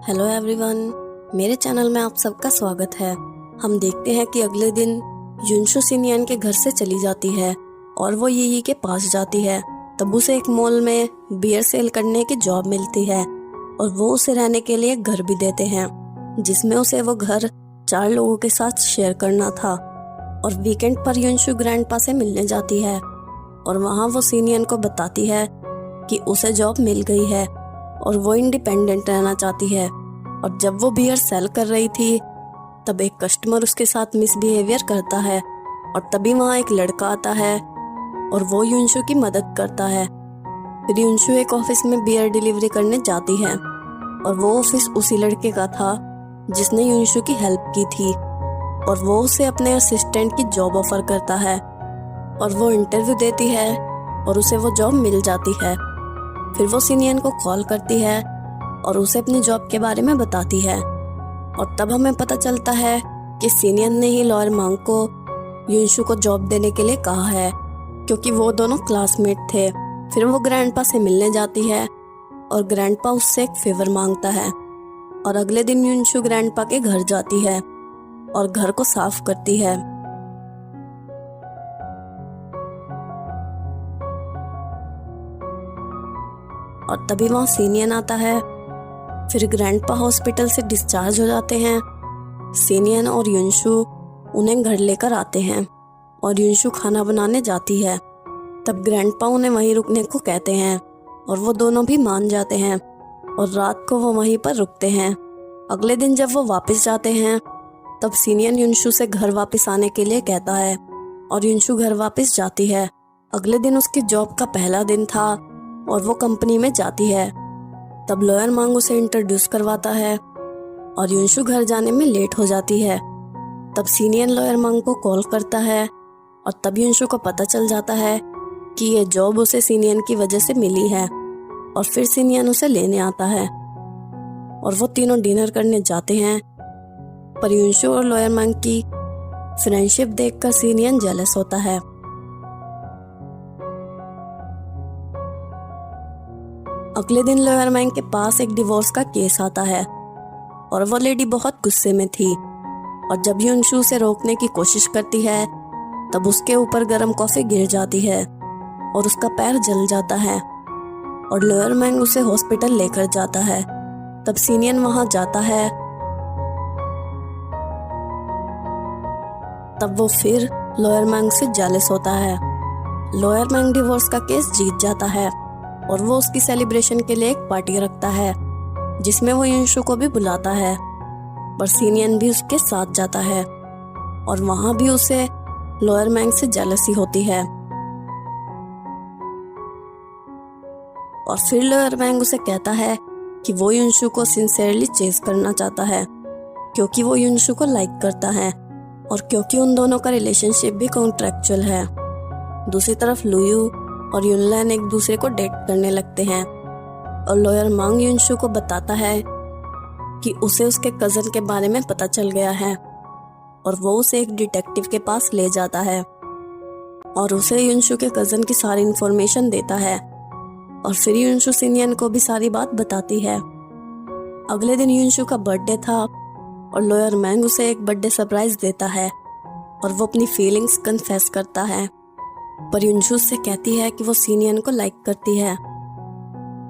Hello everyone, मेरे channel में आप सबका स्वागत है। हम देखते हैं कि अगले दिन युनशु सिनियन के घर से चली जाती है और वो यी के पास जाती है। तब उसे एक मॉल में बियर सेल करने की जॉब मिलती है और वो उसे रहने के लिए घर भी देते हैं, जिसमें उसे वो घर 4 लोगों के साथ शेयर करना था। और वीकेंड पर युनशु ग्रैंडपा से मिलने जाती है और वहाँ वो सिनियन को बताती है कि उसे जॉब मिल गई है और वो इंडिपेंडेंट रहना चाहती है। और जब वो बियर सेल कर रही थी तब एक कस्टमर उसके साथ मिसबिहेवियर करता है और तभी वहाँ एक लड़का आता है और वो युनशु की मदद करता है। फिर युनशु एक ऑफिस में बियर डिलीवरी करने जाती है और वो ऑफिस उसी लड़के का था जिसने युनशु की हेल्प की थी और वो उसे अपने असिस्टेंट की जॉब ऑफर करता है और वो इंटरव्यू देती है और उसे वो जॉब मिल जाती है। फिर वो सिनियन को कॉल करती है और उसे अपनी जॉब के बारे में बताती है और तब हमें पता चलता है कि सिनियन ने ही लॉयर मांग को युनशु को जॉब देने के लिए कहा है, क्योंकि वो दोनों क्लासमेट थे। फिर वो ग्रैंडपा से मिलने जाती है और ग्रैंडपा उससे एक फेवर मांगता है और अगले दिन युनशु ग्रैंडपा के घर जाती है और घर को साफ करती है। और तभी वहाँ सिनियन आता है। फिर ग्रैंडपा हॉस्पिटल से डिस्चार्ज हो जाते हैं। सिनियन और युनशु उन्हें घर लेकर आते हैं और युनशु खाना बनाने जाती है। तब ग्रैंडपा उन्हें वहीं रुकने को कहते हैं और वो दोनों भी मान जाते हैं और रात को वो वहीं पर रुकते हैं। अगले दिन जब वो वापस जाते हैं तब सिनियन युनशु से घर वापस आने के लिए कहता है और युनशु घर वापस जाती है। अगले दिन उसकी जॉब का पहला दिन था और वो कंपनी में जाती है। तब लॉयर मांग उसे इंट्रोड्यूस करवाता है और युनशु घर जाने में लेट हो जाती है। तब सिनियन लॉयर मांग को कॉल करता है और तब युनशु को पता चल जाता है कि ये जॉब उसे सिनियन की वजह से मिली है। और फिर सिनियन उसे लेने आता है और वो तीनों डिनर करने जाते हैं। पर युनशु और लॉयर मांग की फ्रेंडशिप देखकर सिनियन जेलस होता है। अगले दिन लॉयर मैंग के पास एक डिवोर्स का केस आता है और वो लेडी बहुत गुस्से में थी और जब युनशु उसे रोकने की कोशिश करती है तब उसके ऊपर गर्म कॉफी गिर जाती है और उसका पैर जल जाता है और लॉयर मैंग उसे हॉस्पिटल लेकर जाता है। तब सिनियन वहां जाता है। तब वो फिर लॉयर मैंग से जेलस होता है। लॉयर मैंग डिवोर्स का केस जीत जाता है और वो उसकी सेलिब्रेशन के लिए एक पार्टी रखता है जिसमें वो युनशु को भी बुलाता है, पर सिनियन भी उसके साथ जाता है और वहां भी उसे लॉयर मैंग से जेलसी होती है। और फिर लॉयर मैंग उसे कहता है कि वो युनशु को सिंसियरली चेज करना चाहता है क्योंकि वो युनशु को लाइक करता है और क्योंकि उन दोनों का रिलेशनशिप भी कॉन्ट्रैक्चुअल है। दूसरी तरफ लुयू और युनलैन एक दूसरे को डेट करने लगते हैं और लॉयर मांग युनशु को बताता है कि उसे उसके कजन के बारे में पता चल गया है और वो उसे एक डिटेक्टिव के पास ले जाता है और उसे युनशु के कजन की सारी इंफॉर्मेशन देता है और फिर युनशु सिनियन को भी सारी बात बताती है। अगले दिन युनशु का बर्थडे था और लॉयर मैंग उसे एक बर्थडे सरप्राइज देता है और वो अपनी फीलिंग्स कन्फेस करता है, पर युनशु से कहती है कि वो सिनियन को लाइक करती है।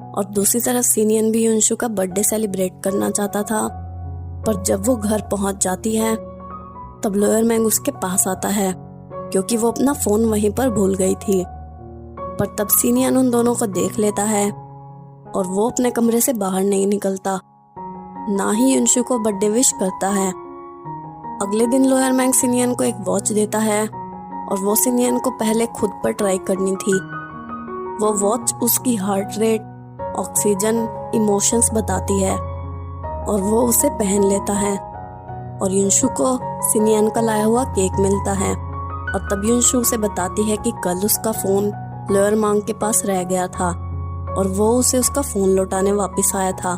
और दूसरी तरफ सिनियन भी युनशु का बर्थडे सेलिब्रेट करना चाहता था, पर जब वो घर पहुंच जाती है तब लॉयर मैंग उसके पास आता है क्योंकि वो अपना फोन वहीं पर भूल गई थी। पर तब सिनियन उन दोनों को देख लेता है और वो अपने कमरे से बाहर नहीं निकलता, ना ही युनशु को बर्थडे विश करता है। अगले दिन लॉयर मैंग सिनियन को एक वॉच देता है और वो सिनियन को पहले खुद पर ट्राई करनी थी। वो वॉच उसकी हार्ट रेट, ऑक्सीजन, इमोशंस बताती है और वो उसे पहन लेता है और युनशु को सिनियन का लाया हुआ केक मिलता है और तब युनशु उसे बताती है कि कल उसका फोन लॉयर मांग के पास रह गया था और वो उसे उसका फोन लौटाने वापस आया था।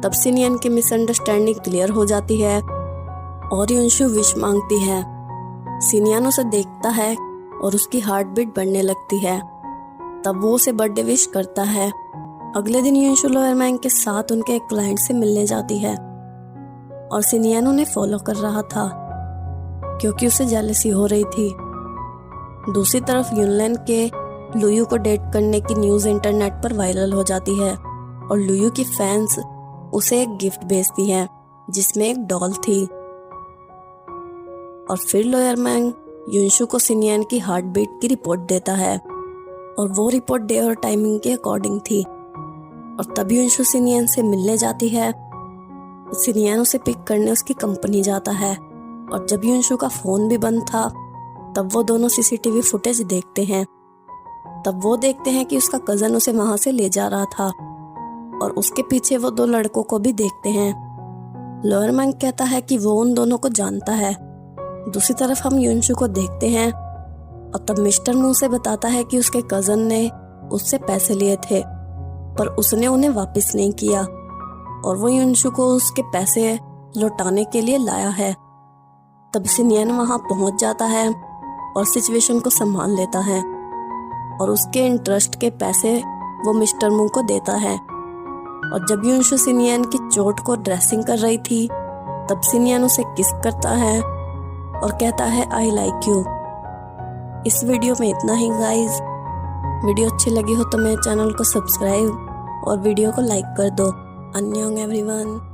तब सिनियन की मिसअंडरस्टैंडिंग क्लियर हो जाती है और युनशु विश मांगती है। सिनियन उसे देखता है और उसकी हार्ट बीट बढ़ने लगती है। तब वो उसे बर्थडे विश करता है अगले दिन युनशु लोअर मैंग के साथ उनके एक क्लाइंट से मिलने जाती है और सिनियन उन्हें फॉलो कर रहा था क्योंकि उसे जेलसी हो रही थी। दूसरी तरफ युनलेन के लुयू को डेट करने की न्यूज़ इंटरनेट पर वायरल हो जाती है और लुयू की फैंस उसे एक गिफ्ट भेजती हैं जिसमें एक डॉल थी। और फिर लोअर मैंग युनशु को सिनियन की हार्ट बीट की रिपोर्ट देता है और वो रिपोर्ट डे और टाइमिंग के अकॉर्डिंग थी। और तभी युनशु सिनियन से मिलने जाती है। सिनियन उसे पिक करने उसकी कंपनी जाता है और जब युनशु का फोन भी बंद था तब वो दोनों सीसीटीवी फुटेज देखते हैं। तब वो देखते हैं कि उसका कजन उसे वहां से ले जा रहा था और उसके पीछे वो दो लड़कों को भी देखते हैं। लोअर मैंग कहता है कि वो उन दोनों को जानता है। दूसरी तरफ हम युनशु को देखते हैं और तब मिस्टर मू से बताता है कि उसके कजन ने उससे पैसे लिए थे पर उसने उन्हें वापस नहीं किया और वो युनशु को उसके पैसे लौटाने के लिए लाया है। तब सिनियन वहां पहुंच जाता है और सिचुएशन को संभाल लेता है और उसके इंटरेस्ट के पैसे वो मिस्टर मू को देता है। और जब युनशु सिनियन की चोट को ड्रेसिंग कर रही थी तब सिनियन उसे किस करता है और कहता है आई लाइक यू। इस वीडियो में इतना ही गाइस। वीडियो अच्छी लगी हो तो मेरे चैनल को सब्सक्राइब और वीडियो को लाइक कर दो। अन्योंग एवरीवन।